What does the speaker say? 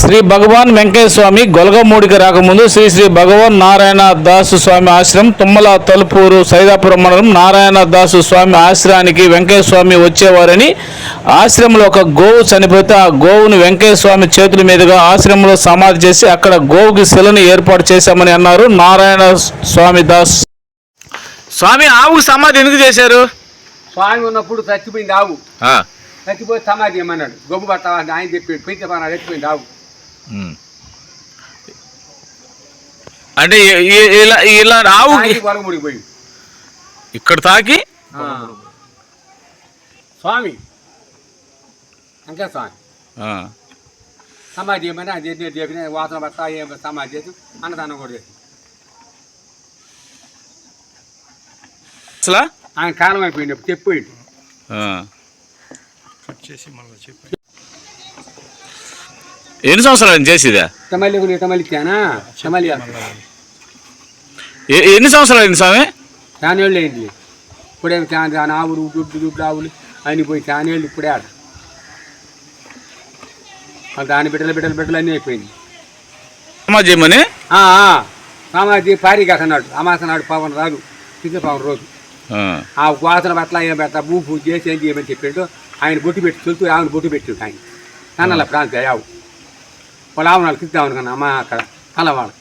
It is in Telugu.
శ్రీ భగవాన్ వెంకయ్య స్వామి గొలగమూడికి రాకముందు శ్రీ శ్రీ భగవాన్ నారాయణ దాసు స్వామి ఆశ్రమం తుమ్మల తలుపూరు సైదాపురం మండలం నారాయణ దాసు స్వామి ఆశ్రమానికి వెంకయ్య స్వామి వచ్చేవారని, ఆశ్రమంలో ఒక గోవు చనిపోతే ఆ గోవును వెంకయ్య స్వామి చేతుల మీదుగా ఆశ్రమంలో సమాధి చేసి అక్కడ గోవుకి శిలను ఏర్పాటు చేశామని అన్నారు నారాయణ స్వామి దాస్. స్వామి ఆవుకు సమాధి ఎందుకు చేశారు? స్వామి ఉన్నప్పుడు చచ్చిపోయింది ఆవు, చచ్చిపోయి సమాధి ఏమన్నాడు, గొబ్బు పట్ట ఆయన చెప్పి పెంచే పని చచ్చిపోయింది ఆవు. అంటే ఇలా ఆవు గొలగమూడికి పోయి ఇక్కడ తాకి స్వామి ఇంకా స్వామి సమాధి ఏమని అది చెప్పిన వాసన పట్ట ఏం సమాధి చేసి అన్నదానం కూడా చేసి అసలు ఆయన కాలం అయిపోయింది చెప్పిపోయింది. ఎన్ని సంవత్సరాలు చేసేదా? తమల్లి తమలిచ్చానా తమలి ఎన్ని సంవత్సరాలు అయింది స్వామి? చానేళ్ళు అయింది. ఇప్పుడే ఆవులు దుడ్డు ఆవులు అన్ని పోయి చానేళ్ళు ఇప్పుడే ఆడ దాని బిడ్డలు అన్నీ అయిపోయింది. సమాధి చేయమని సమాధి పారి కాకన్నాడు అమాస నాడు పవన్ రాదు చిన్న పవన్ రోజు ఆ వాసన పట్ల ఏం పెడతా పూజ చేసి ఏం చేయమని చెప్పాడు. ఆయన బొట్టు పెట్టి తెలుసు ఆవును బొట్టు పెట్టాడు ఆయన కన్నల ప్రాంతం ఆవు వాళ్ళ ఆవు నాలుగు కిద్దామని కన్నా అమ్మ అక్కడ అలా వాళ్ళు